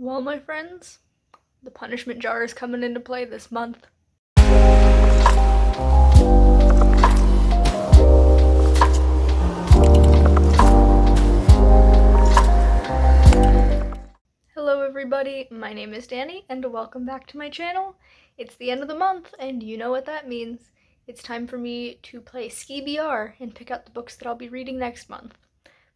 Well, my friends, the punishment jar is coming into play this month. Hello everybody, my name is Danny, and welcome back to my channel. It's the end of the month, and you know what that means. It's time for me to play Skee-B-R and pick out the books that I'll be reading next month.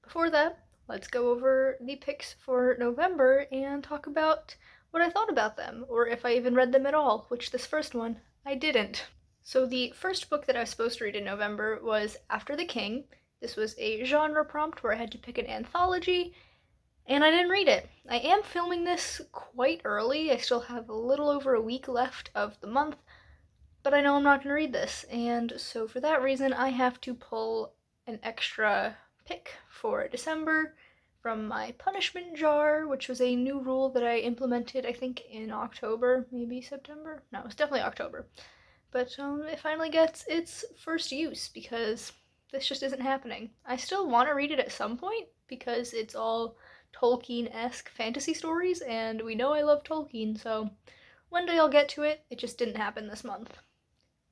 Before that, let's go over the picks for November and talk about what I thought about them, or if I even read them at all, which this first one, I didn't. So the first book that I was supposed to read in November was After the King. This was a genre prompt where I had to pick an anthology, and I didn't read it. I am filming this quite early. I still have a little over a week left of the month, but I know I'm not going to read this, and so for that reason I have to pull an extra pick for December from my punishment jar, which was a new rule that I implemented, I think, in October, maybe September? No, it was definitely October. But it finally gets its first use, because this just isn't happening. I still want to read it at some point, because it's all Tolkien-esque fantasy stories, and we know I love Tolkien, so one day I'll get to it. It just didn't happen this month.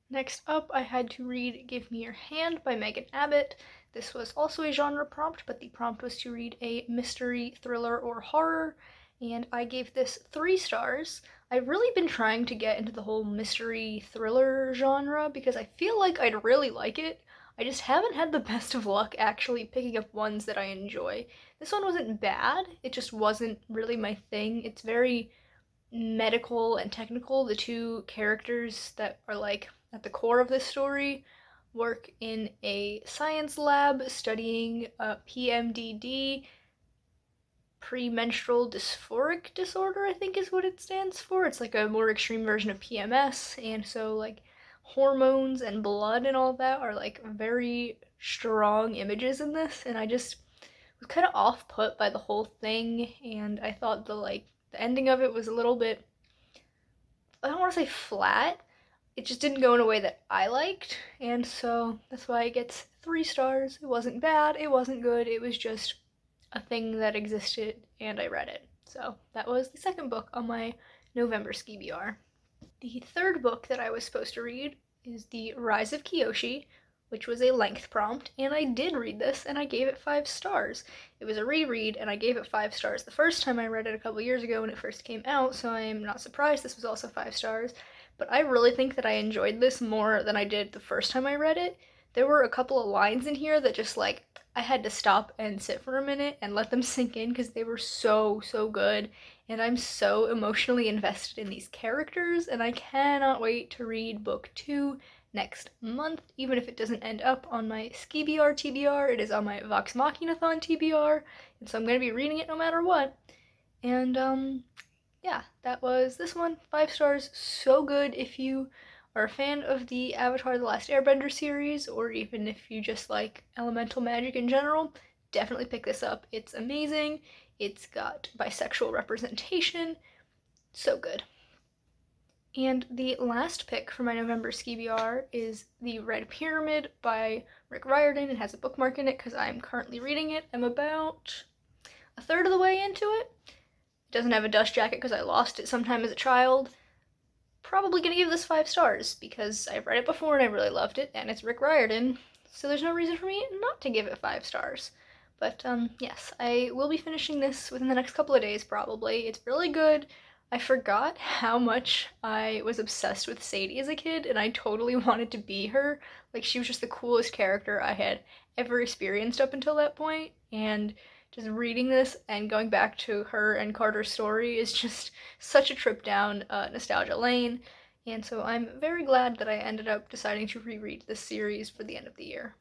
Next up, I had to read Give Me Your Hand by Megan Abbott. This was also a genre prompt, but the prompt was to read a mystery, thriller, or horror, and I gave this 3 stars. I've really been trying to get into the whole mystery thriller genre because I feel like I'd really like it. I just haven't had the best of luck actually picking up ones that I enjoy. This one wasn't bad, it just wasn't really my thing. It's very medical and technical. The two characters that are like at the core of this story work in a science lab studying PMDD, premenstrual dysphoric disorder, I think is what it stands for. It's like a more extreme version of PMS, and so like hormones and blood and all that are like very strong images in this, and I just was kind of off put by the whole thing, and I thought the ending of it was a little bit, I don't want to say flat, it just didn't go in a way that I liked, and so that's why it gets 3 stars. It wasn't bad, it wasn't good, it was just a thing that existed, and I read it. So that was the second book on my November Skee-B-R. The third book that I was supposed to read is The Rise of Kiyoshi, which was a length prompt, and I did read this, and I gave it 5 stars. It was a reread, and I gave it 5 stars the first time I read it a couple years ago when it first came out, so I am not surprised this was also 5 stars. But I really think that I enjoyed this more than I did the first time I read it. There were a couple of lines in here that just I had to stop and sit for a minute and let them sink in because they were so good, and I'm so emotionally invested in these characters, and I cannot wait to read book 2 next month, even if it doesn't end up on my Skee-B-R TBR. It is on my Vox Machinathon TBR, and so I'm going to be reading it no matter what. And yeah, that was this one. 5 stars, so good if you are a fan of the Avatar: The Last Airbender series, or even if you just like elemental magic in general, definitely pick this up. It's amazing. It's got bisexual representation. So good. And the last pick for my November Skee-B-R is The Red Pyramid by Riordan. It has a bookmark in it because I'm currently reading it. I'm about a third of the way into it. It doesn't have a dust jacket because I lost it sometime as a child. Probably gonna give this 5 stars because I've read it before and I really loved it, and it's Rick Riordan, so there's no reason for me not to give it 5 stars. But yes, I will be finishing this within the next couple of days probably. It's really good. I forgot how much I was obsessed with Sadie as a kid, and I totally wanted to be her. Like, she was just the coolest character I had ever experienced up until that point, and just reading this and going back to her and Carter's story is just such a trip down nostalgia lane, and so I'm very glad that I ended up deciding to reread this series for the end of the year.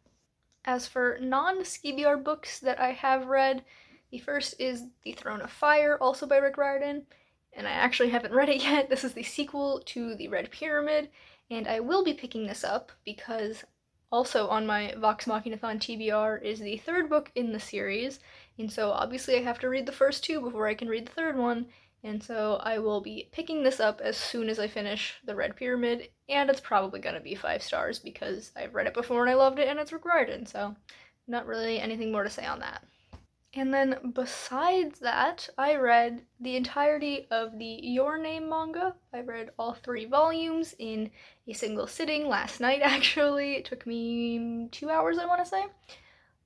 As for non-Skee-B-R books that I have read, the first is The Throne of Fire, also by Rick Riordan, and I actually haven't read it yet. This is the sequel to The Red Pyramid, and I will be picking this up because also on my Vox Machinathon TBR is the third book in the series, and so obviously I have to read the first 2 before I can read the third one, and so I will be picking this up as soon as I finish The Red Pyramid, and it's probably gonna be 5 stars because I've read it before and I loved it, and it's Rick Riordan, so not really anything more to say on that. And then besides that, I read the entirety of the Your Name manga. I read all 3 volumes in a single sitting last night, actually. It took me 2 hours, I want to say.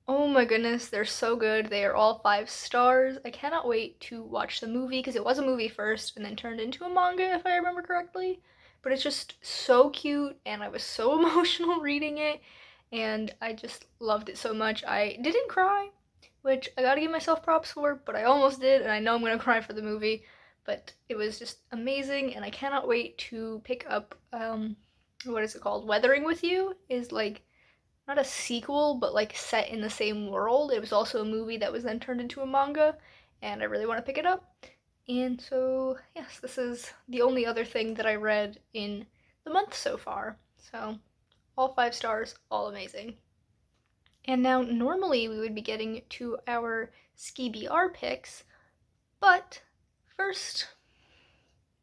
Oh my goodness, they're so good. They are all 5 stars. I cannot wait to watch the movie, because it was a movie first and then turned into a manga, if I remember correctly. But it's just so cute, and I was so emotional reading it, and I just loved it so much. I didn't cry, which I gotta give myself props for, but I almost did, and I know I'm gonna cry for the movie. But it was just amazing, and I cannot wait to pick up, what is it called? Weathering with You is like not a sequel, but like set in the same world. It was also a movie that was then turned into a manga, and I really want to pick it up. And so, yes, this is the only other thing that I read in the month so far. So, all 5 stars, all amazing. And now, normally we would be getting to our Skee-B-R picks, but first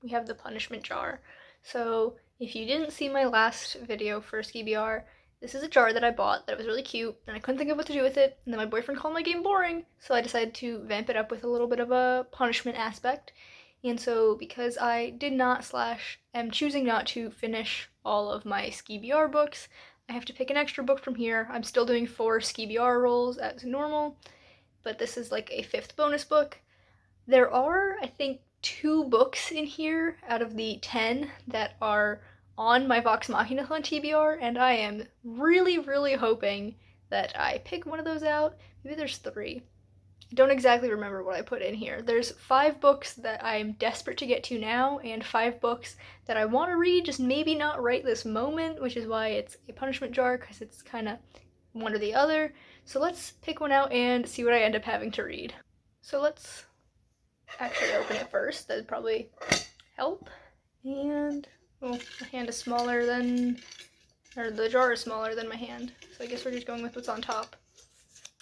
we have the punishment jar. So, if you didn't see my last video for Skee-B-R, this is a jar that I bought that was really cute, and I couldn't think of what to do with it, and then my boyfriend called my game boring, so I decided to vamp it up with a little bit of a punishment aspect. And so, because I did not slash am choosing not to finish all of my Skee-B-R books, I have to pick an extra book from here. I'm still doing 4 Skee-B-R rolls as normal, but this is like a 5th bonus book. There are, I think, 2 books in here out of the 10 that are on my Vox Machina-thon TBR, and I am really, really hoping that I pick one of those out. Maybe there's 3. I don't exactly remember what I put in here. There's 5 books that I'm desperate to get to now, and 5 books that I want to read, just maybe not right this moment, which is why it's a punishment jar, because it's kind of one or the other. So let's pick one out and see what I end up having to read. So let's actually open it first. That'd probably help. And oh, my hand is smaller than, or the jar is smaller than my hand, so I guess we're just going with what's on top.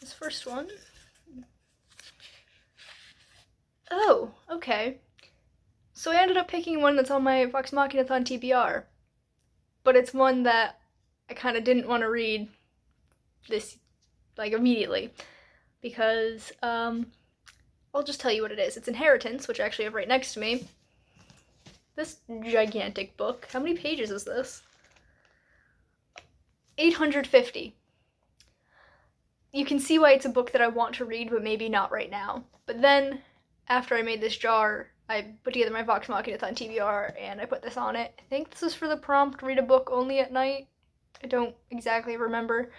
This first one. Oh, okay. So I ended up picking one that's on my Vox Machina-thon TBR, but it's one that I kind of didn't want to read this, like, immediately, because, I'll just tell you what it is. It's Inheritance, which I actually have right next to me. This gigantic book. How many pages is this? 850. You can see why it's a book that I want to read, but maybe not right now. But then, after I made this jar, I put together my Vox Machina-thon TBR, and I put this on it. I think this is for the prompt, read a book only at night. I don't exactly remember.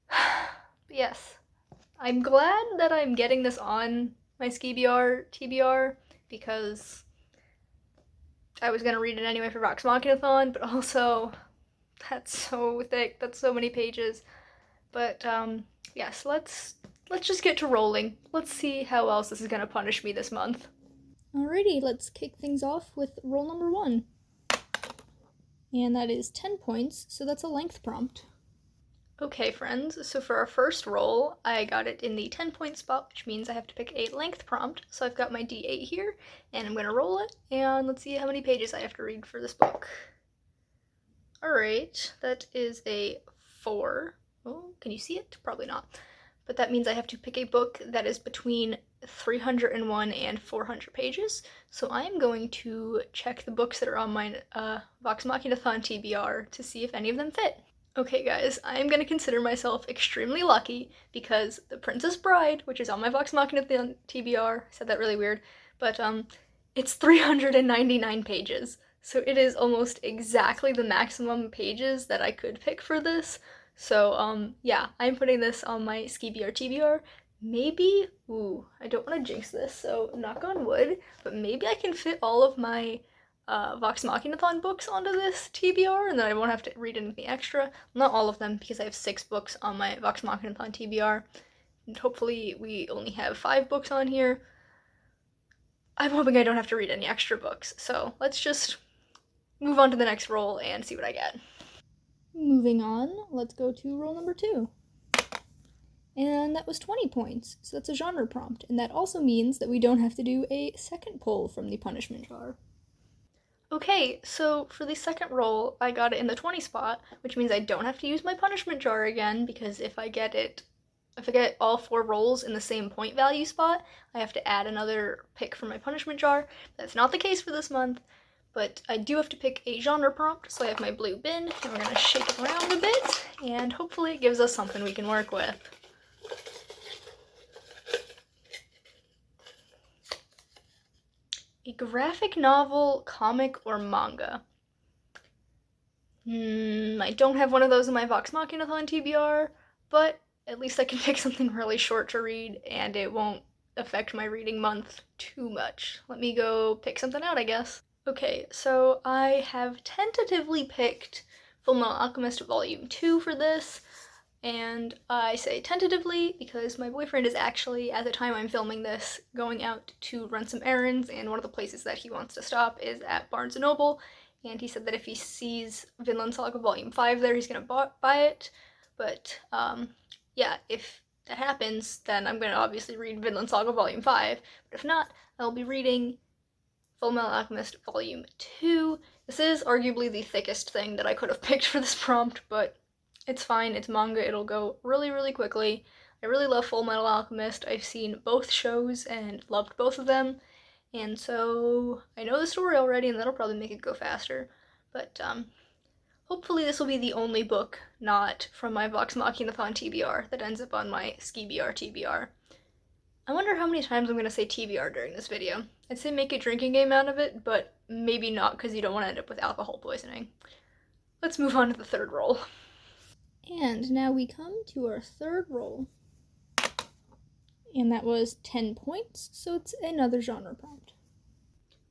But yes, I'm glad that I'm getting this on my Skee-B-R TBR, because I was gonna read it anyway for Vox Machina-thon, but also, that's so thick, that's so many pages. But, yes, let's just get to rolling. Let's see how else this is gonna punish me this month. Alrighty, let's kick things off with roll number 1. And that is 10 points, so that's a length prompt. Okay, friends, so for our first roll, I got it in the 10-point spot, which means I have to pick a length prompt. So I've got my D8 here, and I'm going to roll it, and let's see how many pages I have to read for this book. Alright, that is a 4. Oh, can you see it? Probably not. But that means I have to pick a book that is between 301 and 400 pages. So I am going to check the books that are on my Vox Machina-thon TBR to see if any of them fit. Okay guys, I am going to consider myself extremely lucky, because The Princess Bride, which is on my Vox Machina TBR, I said that really weird, but it's 399 pages, so it is almost exactly the maximum pages that I could pick for this. So yeah, I'm putting this on my Skee-B-R TBR. Maybe, I don't want to jinx this, so knock on wood, but maybe I can fit all of my Vox Machina-thon books onto this TBR, and then I won't have to read anything extra. Not all of them, because I have 6 books on my Vox Machina-thon TBR, and hopefully we only have 5 books on here. I'm hoping I don't have to read any extra books, so let's just move on to the next roll and see what I get. Moving on, let's go to roll number 2. And that was 20 points, so that's a genre prompt, and that also means that we don't have to do a second pull from the punishment jar. Okay, so for the second roll, I got it in the 20 spot, which means I don't have to use my punishment jar again, because if I get it if I get all 4 rolls in the same point value spot, I have to add another pick for my punishment jar. That's not the case for this month, but I do have to pick a genre prompt, so I have my blue bin, and we're gonna shake it around a bit, and hopefully it gives us something we can work with. A graphic novel, comic, or manga? I don't have one of those in my Vox Machina-thon TBR, but at least I can pick something really short to read, and it won't affect my reading month too much. Let me go pick something out, I guess. Okay, so I have tentatively picked Fullmetal Alchemist Volume 2 for this, and I say tentatively because my boyfriend is actually, at the time I'm filming this, going out to run some errands, and one of the places that he wants to stop is at Barnes & Noble, and he said that if he sees Vinland Saga Volume 5 there, he's gonna buy it, but yeah, if that happens, then I'm gonna obviously read Vinland Saga Volume 5, but if not, I'll be reading Fullmetal Alchemist Volume 2. This is arguably the thickest thing that I could have picked for this prompt, but it's fine, it's manga, it'll go really, really quickly. I really love Fullmetal Alchemist. I've seen both shows and loved both of them, and so I know the story already, and that'll probably make it go faster. But hopefully this will be the only book not from my Vox Machina-thon TBR that ends up on my Skee-B-R TBR. I wonder how many times I'm going to say TBR during this video. I'd say make a drinking game out of it, but maybe not because you don't want to end up with alcohol poisoning. Let's move on to the third roll. And now we come to our third roll. And that was 10 points, so it's another genre prompt.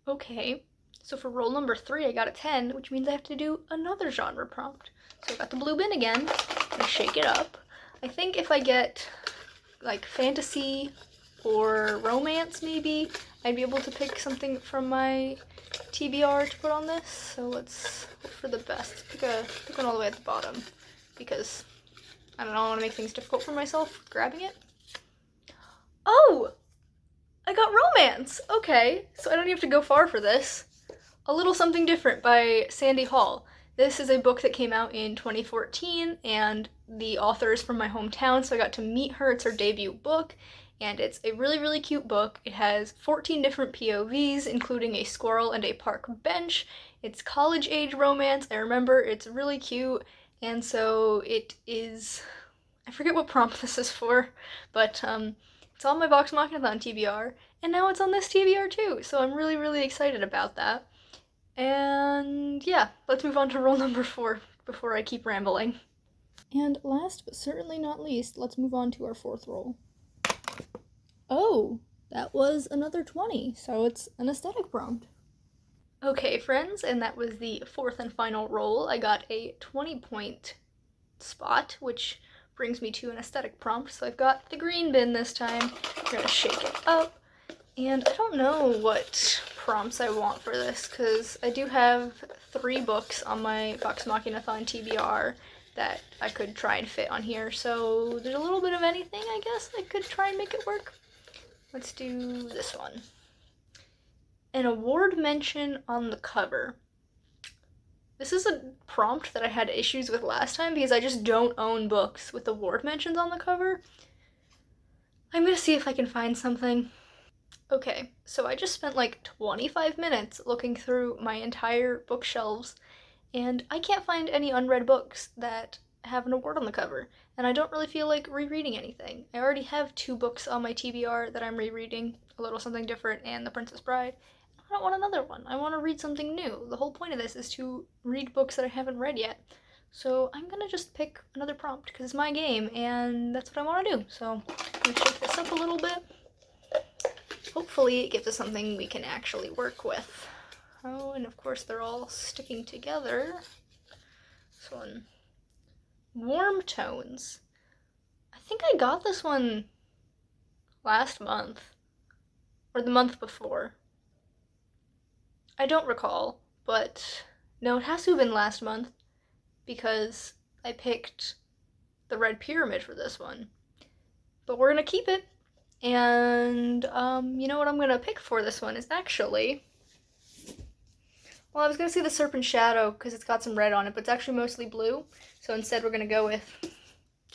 Okay, so for roll number 3 I got a 10, which means I have to do another genre prompt. So I got the blue bin again, I'm gonna shake it up. I think if I get like fantasy or romance maybe, I'd be able to pick something from my TBR to put on this. So let's hope for the best. Pick one all the way at the bottom because I don't know, I want to make things difficult for myself grabbing it. Oh! I got romance! Okay, so I don't have to go far for this. A Little Something Different by Sandy Hall. This is a book that came out in 2014, and the author is from my hometown, so I got to meet her. It's her debut book, and it's a really, really cute book. It has 14 different POVs, including a squirrel and a park bench. It's college-age romance. I remember it's really cute, and so it is... I forget what prompt this is for, but it's on my Vox Machina-thon TBR, and now it's on this TBR too, so I'm really, really excited about that. And yeah, let's move on to roll number 4 before I keep rambling. And last but certainly not least, let's move on to our fourth roll. Oh, that was another 20, so it's an aesthetic prompt. Okay, friends, and that was the fourth and final roll. I got a 20-point spot, which brings me to an aesthetic prompt. So I've got the green bin this time. I'm gonna shake it up. And I don't know what prompts I want for this, because I do have 3 books on my Vox Machina-thon TBR that I could try and fit on here. So there's a little bit of anything, I guess, I could try and make it work. Let's do this one. An award mention on the cover. This is a prompt that I had issues with last time because I just don't own books with award mentions on the cover. I'm gonna see if I can find something. Okay, so I just spent like 25 minutes looking through my entire bookshelves, and I can't find any unread books that have an award on the cover, and I don't really feel like rereading anything. I already have 2 books on my TBR that I'm rereading, A Little Something Different and The Princess Bride. I don't want another one. I want to read something new. The whole point of this is to read books that I haven't read yet. So I'm gonna just pick another prompt because it's my game and that's what I want to do. So I'm gonna shake this up a little bit. Hopefully it gives us something we can actually work with. Oh, and of course they're all sticking together. This one. Warm Tones. I think I got this one last month. Or the month before. I don't recall, but no, it has to have been last month because I picked the Red Pyramid for this one. But we're gonna keep it, and you know what I'm gonna pick for this one is actually, well, I was gonna say the Serpent Shadow because it's got some red on it, but it's actually mostly blue, so instead we're gonna go with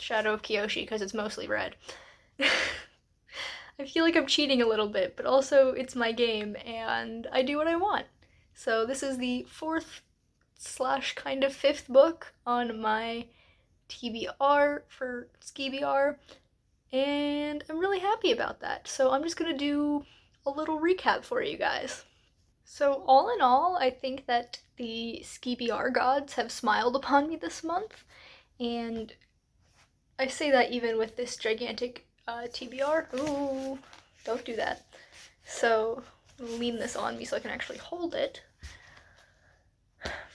Shadow of Kiyoshi because it's mostly red. I feel like I'm cheating a little bit, but also it's my game and I do what I want. So this is the fourth slash kind of fifth book on my TBR for Skee-B-R, and I'm really happy about that. So I'm just gonna do a little recap for you guys. So all in all, I think that the Skee-B-R gods have smiled upon me this month, and I say that even with this gigantic TBR. Ooh, don't do that. So lean this on me so I can actually hold it.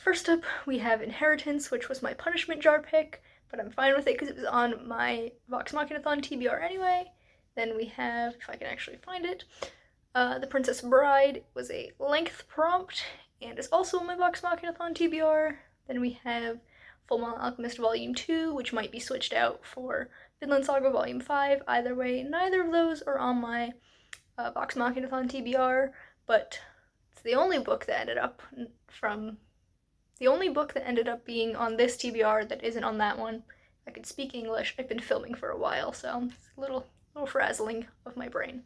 First up, we have Inheritance, which was my punishment jar pick, but I'm fine with it because it was on my Vox Machinathon TBR anyway. Then we have, if I can actually find it, The Princess Bride was a length prompt and is also on my Vox Machinathon TBR. Then we have Fullmetal Alchemist Volume 2, which might be switched out for Vinland Saga Volume 5. Either way, neither of those are on my Vox Machinathon TBR, but it's the only book that ended up being on this TBR that isn't on that one. I could speak English. I've been filming for a while, so it's a little frazzling of my brain.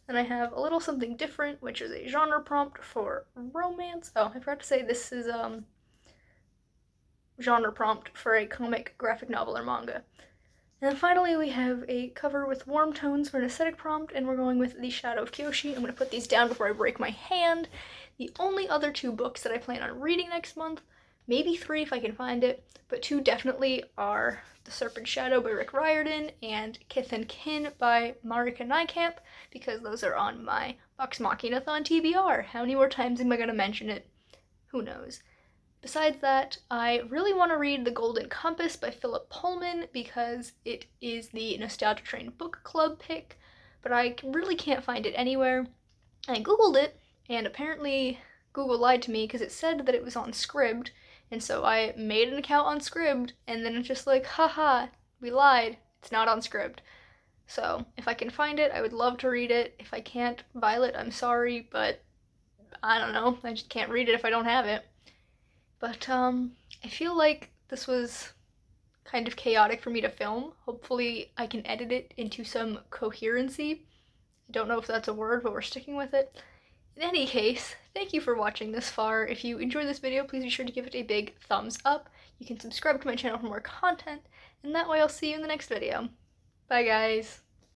Then I have a little something different, which is a genre prompt for romance. Oh, I forgot to say this is genre prompt for a comic, graphic novel, or manga. And then finally we have a cover with warm tones for an aesthetic prompt, and we're going with The Shadow of Kiyoshi. I'm going to put these down before I break my hand. The only other two books that I plan on reading next month, maybe 3 if I can find it, but 2 definitely are The Serpent Shadow by Rick Riordan and Kith and Kin by Marika Nijkamp, because those are on my Vox Machinathon TBR. How many more times am I going to mention it? Who knows? Besides that, I really want to read The Golden Compass by Philip Pullman because it is the Nostalgia Train book club pick, but I really can't find it anywhere. I googled it, and apparently Google lied to me because it said that it was on Scribd, and so I made an account on Scribd, and then it's just like, haha, we lied, it's not on Scribd. So if I can find it, I would love to read it. If I can't, Violet, I'm sorry, but I don't know, I just can't read it if I don't have it. But I feel like this was kind of chaotic for me to film. Hopefully I can edit it into some coherency. I don't know if that's a word, but we're sticking with it. In any case, thank you for watching this far. If you enjoyed this video, please be sure to give it a big thumbs up. You can subscribe to my channel for more content, and that way I'll see you in the next video. Bye guys!